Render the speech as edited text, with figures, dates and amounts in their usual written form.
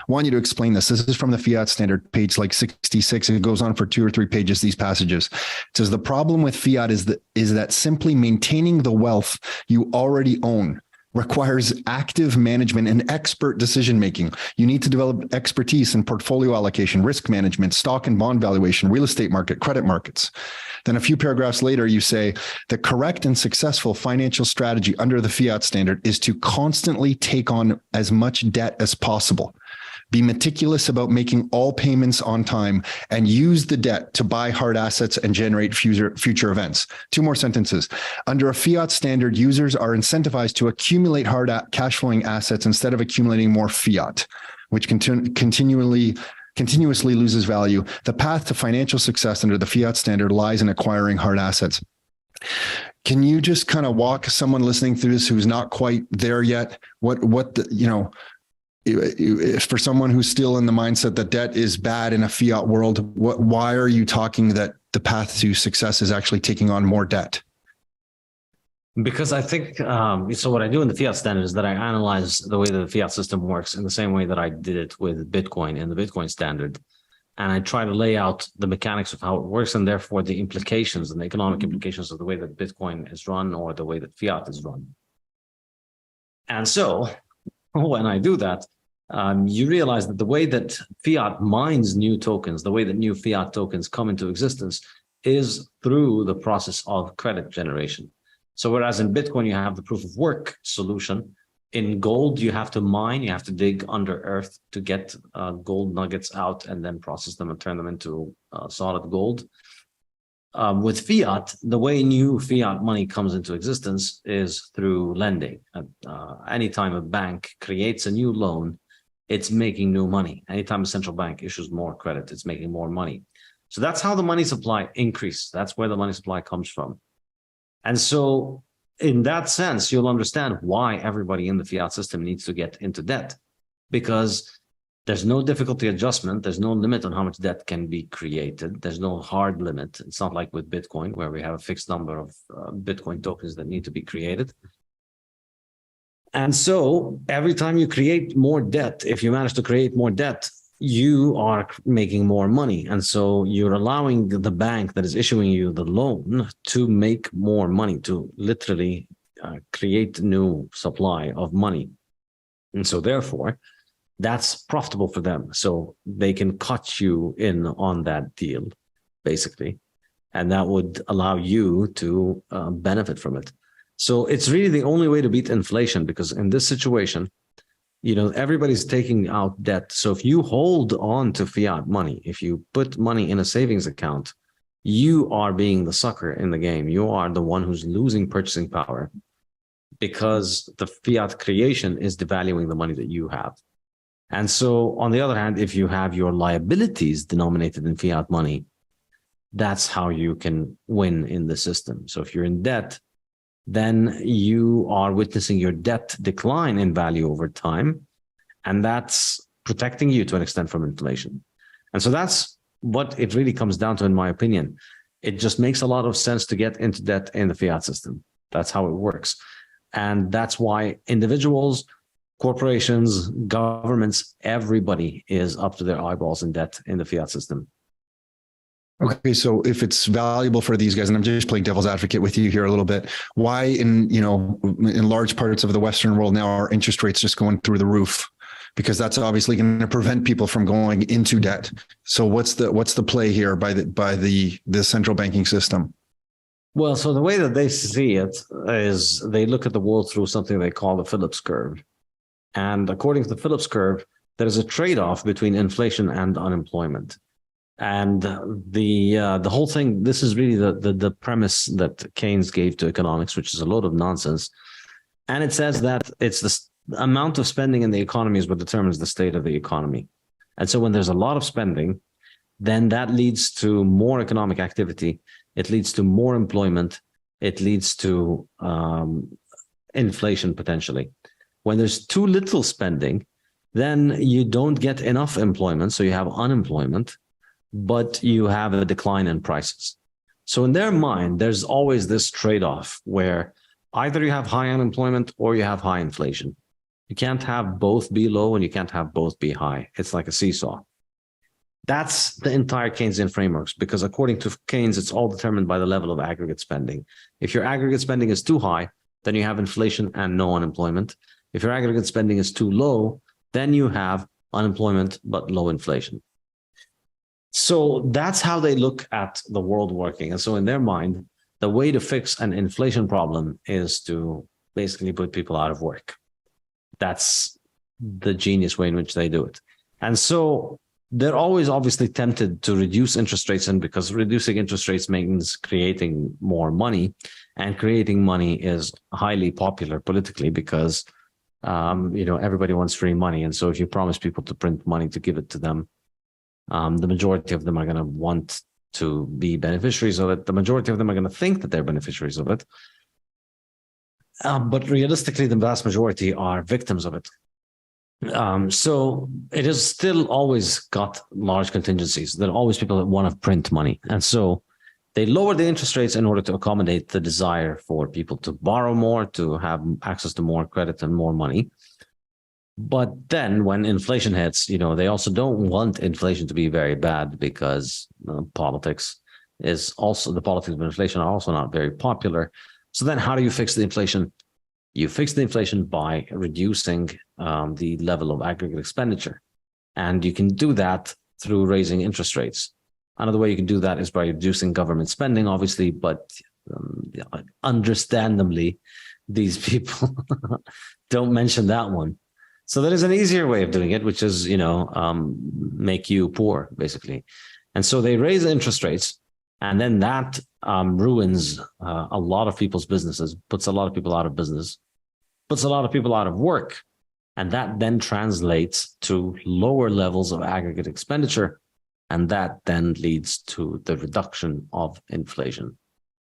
want you to explain this. This is from the Fiat standard, page like 66. It goes on for 2 or 3 pages, these passages. It says the problem with Fiat is that simply maintaining the wealth you already own requires active management and expert decision-making. You need to develop expertise in portfolio allocation, risk management, stock and bond valuation, real estate market, credit markets. Then a few paragraphs later, you say the correct and successful financial strategy under the Fiat standard is to constantly take on as much debt as possible. Be meticulous about making all payments on time and use the debt to buy hard assets and generate future events. 2 more sentences. Under a Fiat standard, users are incentivized to accumulate hard cash flowing assets instead of accumulating more fiat, which continuously loses value. The path to financial success under the Fiat standard lies in acquiring hard assets. Can you just kind of walk someone listening through this who's not quite there yet? For someone who's still in the mindset that debt is bad in a fiat world, why are you talking that the path to success is actually taking on more debt? Because I think, so what I do in the Fiat standard is that I analyze the way that the Fiat system works in the same way that I did it with Bitcoin in the Bitcoin standard. And I try to lay out the mechanics of how it works and therefore the implications and the economic implications of the way that Bitcoin is run or the way that Fiat is run. And so when I do that, you realize that the way that Fiat mines new tokens, the way that new Fiat tokens come into existence is through the process of credit generation. So whereas in Bitcoin, you have the proof of work solution, in gold, you have to mine, you have to dig under earth to get gold nuggets out and then process them and turn them into solid gold. With Fiat, the way new Fiat money comes into existence is through lending. Anytime a bank creates a new loan, it's making new money. Anytime a central bank issues more credit, it's making more money. So that's how the money supply increases. That's where the money supply comes from. And so in that sense, you'll understand why everybody in the Fiat system needs to get into debt, because there's no difficulty adjustment. There's no limit on how much debt can be created. There's no hard limit. It's not like with Bitcoin, where we have a fixed number of Bitcoin tokens that need to be created. And so every time you create more debt, if you manage to create more debt, you are making more money. And so you're allowing the bank that is issuing you the loan to make more money, to literally create new supply of money. And so therefore, that's profitable for them. So they can cut you in on that deal, basically. And that would allow you to benefit from it. So it's really the only way to beat inflation, because in this situation, everybody's taking out debt. So if you hold on to fiat money, if you put money in a savings account, you are being the sucker in the game. You are the one who's losing purchasing power because the fiat creation is devaluing the money that you have. And so on the other hand, if you have your liabilities denominated in fiat money, that's how you can win in the system. So if you're in debt, then you are witnessing your debt decline in value over time. And that's protecting you to an extent from inflation. And so that's what it really comes down to, in my opinion. It just makes a lot of sense to get into debt in the fiat system. That's how it works. And that's why individuals, corporations, governments, everybody is up to their eyeballs in debt in the fiat system. Okay, so if it's valuable for these guys, and I'm just playing devil's advocate with you here a little bit, why in large parts of the Western world now are interest rates just going through the roof? Because that's obviously going to prevent people from going into debt. So what's the play here by the central banking system? Well, so the way that they see it is they look at the world through something they call the Phillips curve. And according to the Phillips curve, there's a trade-off between inflation and unemployment. And the whole thing, this is really the premise that Keynes gave to economics, which is a load of nonsense. And it says that it's the amount of spending in the economy is what determines the state of the economy. And so when there's a lot of spending, then that leads to more economic activity. It leads to more employment. It leads to inflation potentially. When there's too little spending, then you don't get enough employment. So you have unemployment, but you have a decline in prices. So in their mind, there's always this trade-off where either you have high unemployment or you have high inflation. You can't have both be low and you can't have both be high. It's like a seesaw. That's the entire Keynesian frameworks, because according to Keynes, it's all determined by the level of aggregate spending. If your aggregate spending is too high, then you have inflation and no unemployment. If your aggregate spending is too low, then you have unemployment but low inflation. So that's how they look at the world working. And so in their mind, the way to fix an inflation problem is to basically put people out of work. That's the genius way in which they do it. And so they're always obviously tempted to reduce interest rates, and because reducing interest rates means creating more money, and creating money is highly popular politically because everybody wants free money. And so if you promise people to print money to give it to them, the majority of them are going to want to be beneficiaries of it. The majority of them are going to think that they're beneficiaries of it. But realistically, the vast majority are victims of it. So it has still always got large contingencies. There are always people that want to print money. And so they lower the interest rates in order to accommodate the desire for people to borrow more, to have access to more credit and more money. But then when inflation hits, they also don't want inflation to be very bad, because the politics of inflation are also not very popular. So then how do you fix the inflation? You fix the inflation by reducing the level of aggregate expenditure. And you can do that through raising interest rates. Another way you can do that is by reducing government spending, obviously, but understandably, these people don't mention that one. So there is an easier way of doing it, which is, make you poor, basically. And so they raise interest rates, and then that ruins a lot of people's businesses, puts a lot of people out of business, puts a lot of people out of work. And that then translates to lower levels of aggregate expenditure. And that then leads to the reduction of inflation.